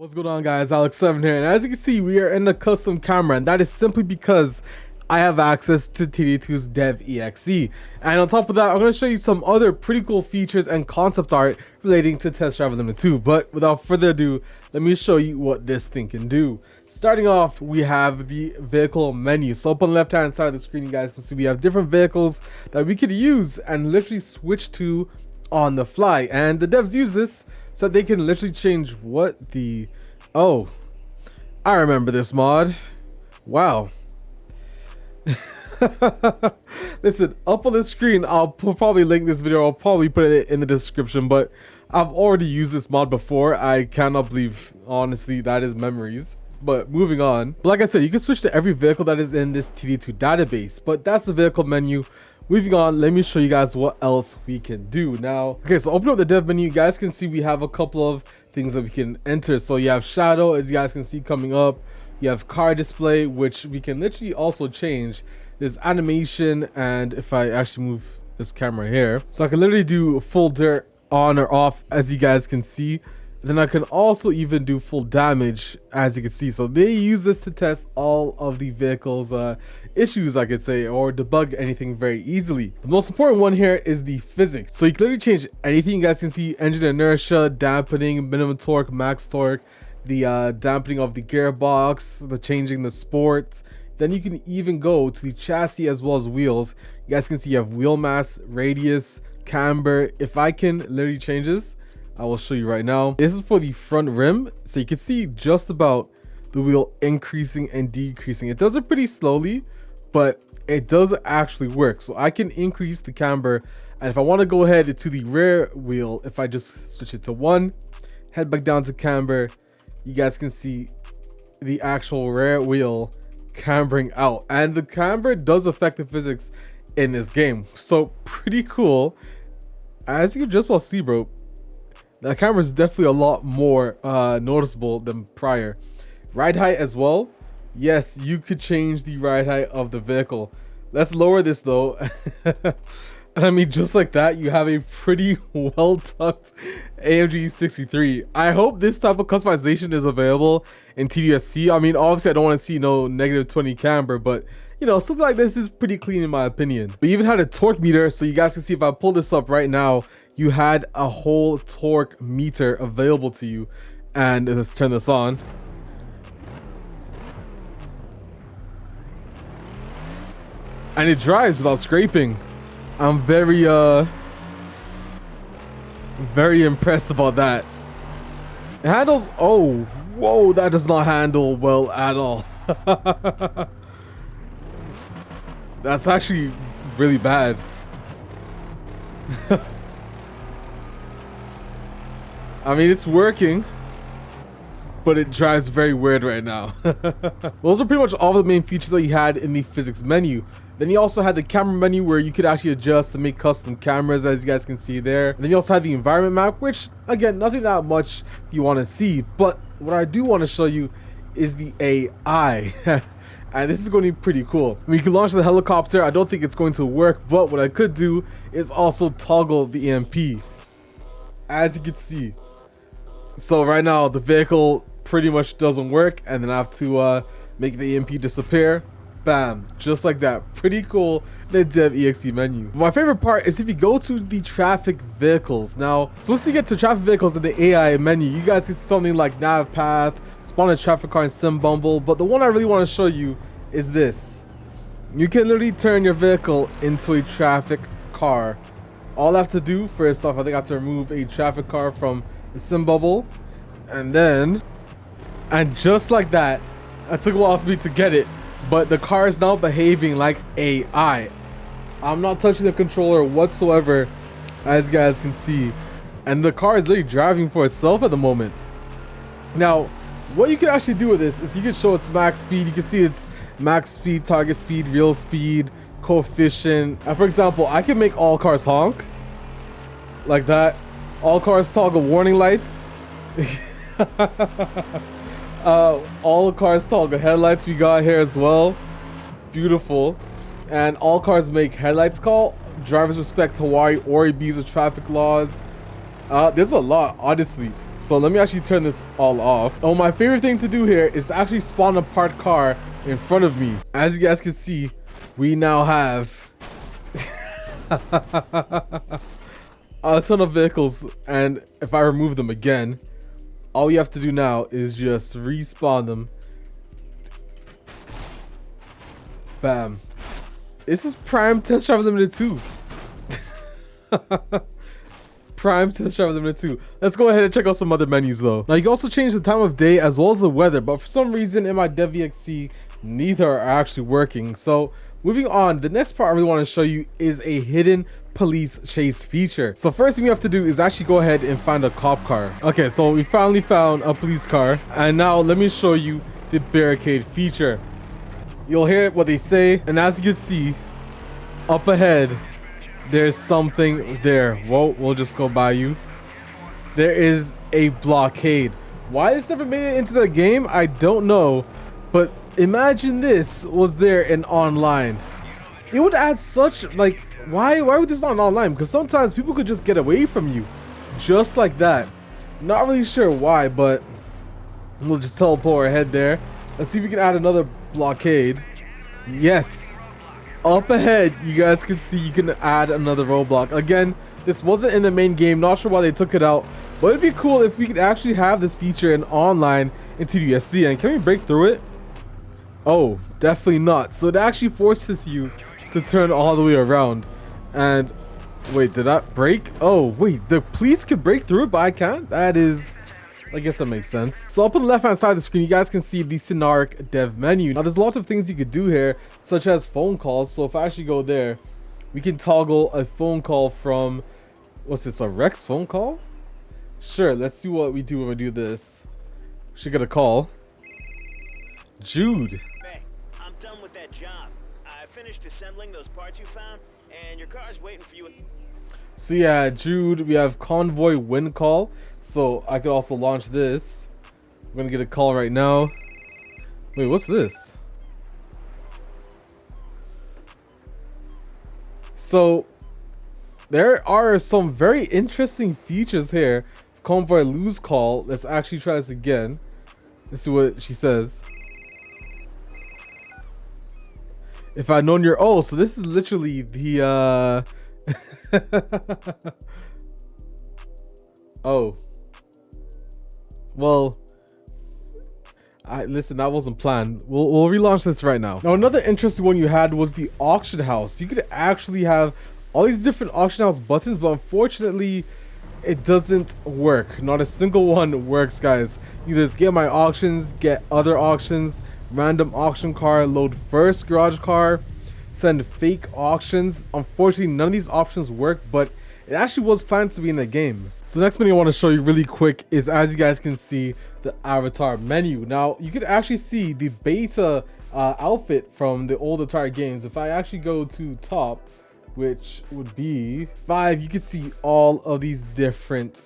What's going on, guys? Alex7 here, and as you can see, we are in the custom camera, and that is simply because I have access to TDU's dev.exe. And on top of that, I'm going to show you some other pretty cool features and concept art relating to Test Drive Unlimited 2. But without further ado, let me show you what this thing can do. Starting off, we have the vehicle menu. So up on the left hand side of the screen, you guys can see we have different vehicles that we could use and literally switch to on the fly. And the devs use this so that they can literally change what the... Oh, I remember this mod. Wow. Listen, up on the screen, I'll probably link this video. I'll probably put it in the description, but I've already used this mod before. I cannot believe, honestly, that is memories. But moving on, like I said, you can switch to every vehicle that is in this TD2 database, but that's the vehicle menu. Moving on, let me show you guys what else we can do now. Okay, so open up the dev menu. You guys can see we have a couple of things that we can enter. So you have shadow, as you guys can see coming up. You have car display, which we can literally also change. There's animation, and if I actually move this camera here, so I can literally do full dirt on or off, as you guys can see. Then I can also even do full damage, as you can see. So they use this to test all of the vehicle's issues, I could say, or debug anything very easily. The most important one here is the physics. So you can literally change anything. You guys can see engine inertia, dampening, minimum torque, max torque, the dampening of the gearbox, the changing the sport. Then you can even go to the chassis as well as wheels. You guys can see you have wheel mass, radius, camber. If I can literally change this, I will show you right now. This is for the front rim, so you can see just about the wheel increasing and decreasing. It does it pretty slowly, but it does actually work. So I can increase the camber, and if I want to go ahead to the rear wheel, if I just switch it to 1, head back down to camber, you guys can see the actual rear wheel cambering out, and the camber does affect the physics in this game. So pretty cool. As you can just about see, bro, the camera is definitely a lot more noticeable than prior. Ride height as well. Yes, you could change the ride height of the vehicle. Let's lower this though. And I mean, just like that, you have a pretty well tucked AMG 63. I hope this type of customization is available in TDUSC. I mean, obviously I don't want to see no -20 camber, but you know, something like this is pretty clean in my opinion. We even had a torque meter, so you guys can see if I pull this up right now, you had a whole torque meter available to you. And let's turn this on. And it drives without scraping. I'm very impressed about that. It handles, oh, whoa, that does not handle well at all. That's actually really bad. I mean, it's working, but it drives very weird right now. Those are pretty much all the main features that you had in the physics menu. Then you also had the camera menu where you could actually adjust and make custom cameras, as you guys can see there. And then you also had the environment map, which again, nothing that much you want to see. But what I do want to show you is the AI. And this is going to be pretty cool. I mean, you can launch the helicopter. I don't think it's going to work, but what I could do is also toggle the EMP, as you can see. So right now the vehicle pretty much doesn't work, and then I have to make the EMP disappear. Bam, just like that. Pretty cool, the dev.exe menu. My favorite part is if you go to the traffic vehicles. Now, so once you get to traffic vehicles in the AI menu, you guys see something like nav path, spawn a traffic car, and sim bumble. But the one I really want to show you is this. You can literally turn your vehicle into a traffic car. All I have to do, first off, I think I have to remove a traffic car from the sim bubble, and just like that, it took a while for me to get it, but the car is now behaving like AI. I'm not touching the controller whatsoever, as you guys can see, and the car is literally driving for itself at the moment. Now, what you can actually do with this is you can show its max speed. You can see its max speed, target speed, real speed, coefficient. And for example, I can make all cars honk like that. All cars toggle warning lights. All cars toggle headlights we got here as well. Beautiful. And all cars make headlights call. Drivers respect Hawaii or Ibiza traffic laws. There's a lot, honestly. So let me actually turn this all off. Oh, my favorite thing to do here is to actually spawn a parked car in front of me. As you guys can see, we now have a ton of vehicles, and if I remove them again, all you have to do now is just respawn them. Bam. This is Prime Test Drive Limited 2. Prime Test Drive Limited 2. Let's go ahead and check out some other menus though. Now you can also change the time of day as well as the weather, but for some reason in my dev.exe, neither are actually working. So moving on, the next part I really want to show you is a hidden police chase feature. So first thing we have to do is actually go ahead and find a cop car. Okay, so we finally found a police car, and now let me show you the barricade feature. You'll hear what they say, and as you can see up ahead, there's something there. Whoa, we'll just go by you. There is a blockade. Why this never made it into the game, I don't know, but imagine this was there in online. It would add such, like, why would this not online? Because sometimes people could just get away from you just like that. Not really sure why, but we'll just teleport ahead there. Let's see if we can add another blockade. Yes, up ahead you guys can see you can add another roadblock. Again, this wasn't in the main game, not sure why they took it out, but it'd be cool if we could actually have this feature in online in TDU SC. And can we break through it? Oh, definitely not. So it actually forces you to turn all the way around. And wait, did that break? Oh wait, the police could break through it, but I can't? That is, I guess that makes sense. So up on the left hand side of the screen, you guys can see the Scenic Dev menu. Now there's lots of things you could do here, such as phone calls. So if I actually go there, we can toggle a phone call from, what's this, a Rex phone call? Sure, let's see what we do when we do this. Should get a call. Jude. Hey, I'm done with that job. I finished assembling those parts you found, and your car's waiting for you. So yeah, Jude, we have convoy wind call. So I could also launch this. We're gonna get a call right now. Wait, what's this? So there are some very interesting features here. Convoy lose call. Let's actually try this again. Let's see what she says. If I'd known you're, oh, so this is literally the oh, well, listen, that wasn't planned. We'll relaunch this right now. Now another interesting one you had was the auction house. You could actually have all these different auction house buttons, but unfortunately it doesn't work. Not a single one works, guys. You just get my auctions, get other auctions, random auction car, load first garage car, send fake auctions. Unfortunately, none of these options work, but it actually was planned to be in the game. So the next menu I want to show you really quick is, as you guys can see, the avatar menu. Now you can actually see the beta outfit from the old Atari games. If I actually go to top, which would be 5, you can see all of these different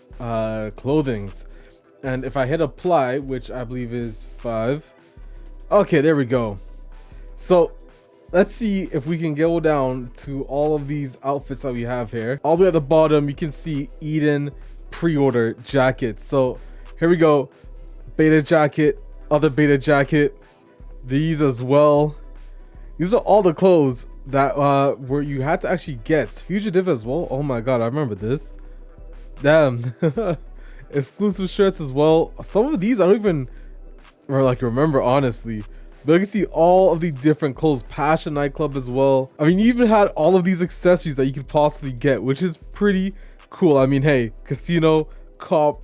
clothings. And if I hit apply, which I believe is 5, okay, there we go. So let's see if we can go down to all of these outfits that we have here. All the way at the bottom, you can see Eden pre-order jacket. So here we go. Beta jacket, other beta jacket, these as well. These are all the clothes that where you had to actually get. Fugitive as well. Oh my god, I remember this. Damn. Exclusive shirts as well. Some of these I don't even remember, honestly. But you can see all of the different clothes. Passion nightclub as well. I mean, you even had all of these accessories that you could possibly get, which is pretty cool. I mean, hey, casino, cop.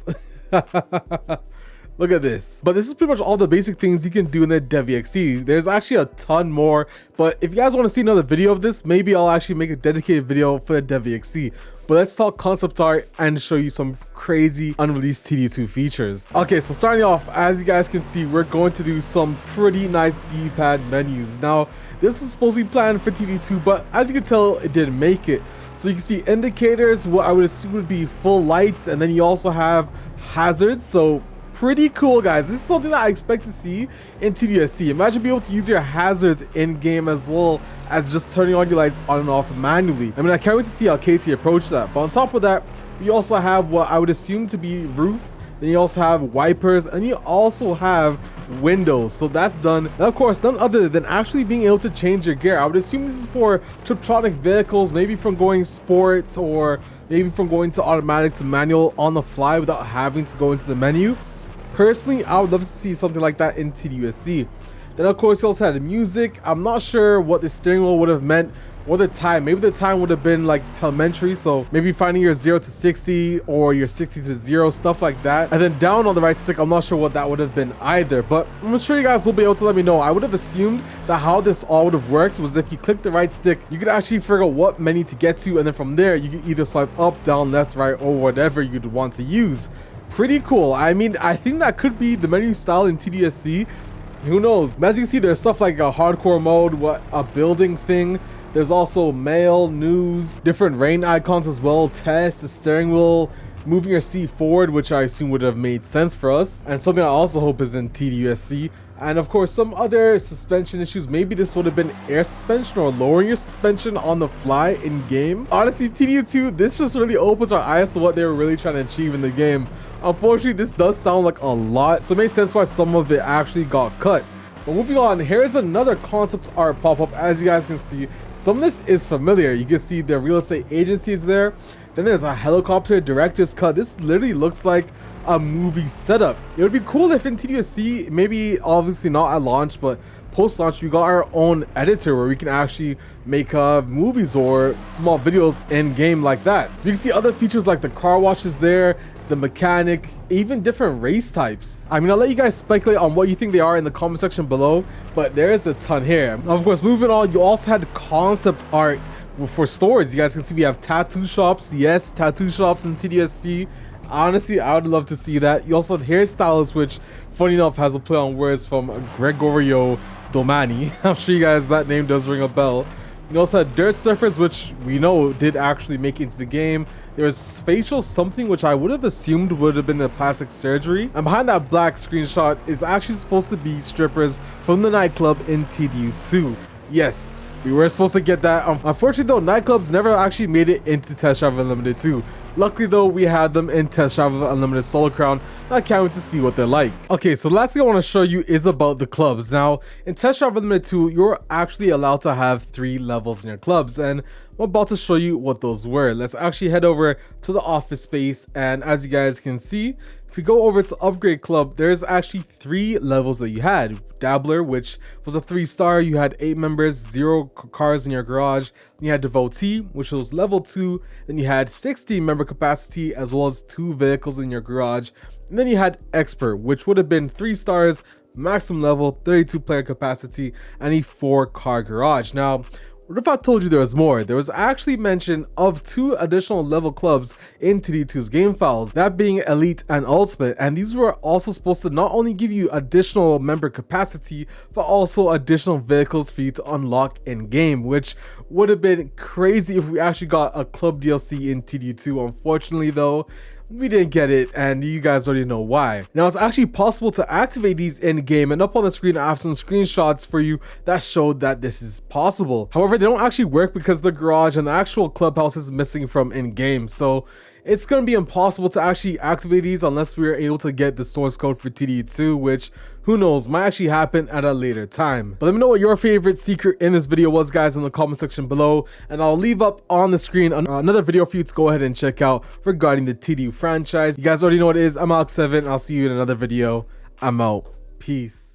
Look at this. But this is pretty much all the basic things you can do in the dev.exe. There's actually a ton more, but if you guys want to see another video of this, maybe I'll actually make a dedicated video for the dev.exe. But let's talk concept art and show you some crazy unreleased TD2 features. Okay, so starting off, as you guys can see, we're going to do some pretty nice D-pad menus. Now, this is supposed to be planned for TD2, but as you can tell, it didn't make it. So you can see indicators, what I would assume would be full lights, and then you also have hazards. So pretty cool, guys. This is something that I expect to see in TDSC. Imagine being able to use your hazards in game as well as just turning on your lights on and off manually. I mean, I can't wait to see how KT approach that. But on top of that, we also have what I would assume to be roof. Then you also have wipers, and you also have windows. So that's done. And of course, none other than actually being able to change your gear. I would assume this is for Triptronic vehicles, maybe from going sport or maybe from going to automatic to manual on the fly without having to go into the menu. Personally, I would love to see something like that in TDUSC. Then of course, you also had the music. I'm not sure what the steering wheel would have meant or the time. Maybe the time would have been like telemetry, so maybe finding your 0 to 60 or your 60 to 0, stuff like that. And then down on the right stick, I'm not sure what that would have been either, but I'm sure you guys will be able to let me know. I would have assumed that how this all would have worked was if you click the right stick, you could actually figure out what menu to get to, and then from there you could either swipe up, down, left, right, or whatever you'd want to use. Pretty cool. I mean, I think that could be the menu style in TDSC. Who knows? As you can see, there's stuff like a hardcore mode, what a building thing. There's also mail, news, different rain icons as well, test, the steering wheel, moving your seat forward, which I assume would have made sense for us, and something I also hope is in TDUSC. And of course, some other suspension issues. Maybe this would have been air suspension or lowering your suspension on the fly in game. Honestly, TDU2, this just really opens our eyes to what they were really trying to achieve in the game. Unfortunately, this does sound like a lot, so it makes sense why some of it actually got cut. But moving on, here's another concept art pop-up. As you guys can see, some of this is familiar. You can see the real estate agencies there. Then there's a helicopter director's cut. This literally looks like a movie setup. It would be cool if in TDSC, maybe obviously not at launch, but post-launch, we got our own editor where we can actually make movies or small videos in game like that. You can see other features like the car washes there, the mechanic, even different race types. I mean, I'll let you guys speculate on what you think they are in the comment section below, but there's a ton here. Now, of course, moving on, you also had concept art for stores. You guys can see we have tattoo shops. Yes, tattoo shops in TDSC. Honestly, I would love to see that. You also had hairstylists, which funny enough has a play on words from Gregorio Domani. I'm sure you guys, that name does ring a bell. You also had dirt surfers, which we know did actually make it into the game. There was facial something, which I would have assumed would have been the plastic surgery. And behind that black screenshot is actually supposed to be strippers from the nightclub in TDU2. Yes, we were supposed to get that. Unfortunately though, nightclubs never actually made it into Test Drive Unlimited 2. Luckily though, we had them in Test Drive Unlimited Solar Crown. I can't wait to see what they're like. Okay, so the last thing I want to show you is about the clubs. Now, in Test Drive Unlimited 2, you're actually allowed to have 3 levels in your clubs, and I'm about to show you what those were. Let's actually head over to the office space, and as you guys can see, if we go over to Upgrade Club, there's actually 3 levels that you had. Dabbler, which was a 3-star, you had 8 members, 0 cars in your garage. Then you had Devotee, which was level 2. Then you had 16 member capacity, as well as 2 vehicles in your garage. And then you had Expert, which would have been 3 stars, maximum level, 32 player capacity, and a 4-car garage. Now, what if I told you there was more? There was actually mention of 2 additional level clubs in TD2's game files, that being Elite and Ultimate, and these were also supposed to not only give you additional member capacity, but also additional vehicles for you to unlock in game, which would have been crazy if we actually got a club DLC in TD2. Unfortunately though, we didn't get it, and you guys already know why. Now, it's actually possible to activate these in game, and up on the screen I have some screenshots for you that showed that this is possible. However, they don't actually work because the garage and the actual clubhouse is missing from in game, so it's going to be impossible to actually activate these unless we are able to get the source code for TD2, which, who knows, might actually happen at a later time. But let me know what your favorite secret in this video was, guys, in the comment section below, and I'll leave up on the screen another video for you to go ahead and check out regarding the TDU franchise. You guys already know what it is. I'm Alex7, and I'll see you in another video. I'm out. Peace.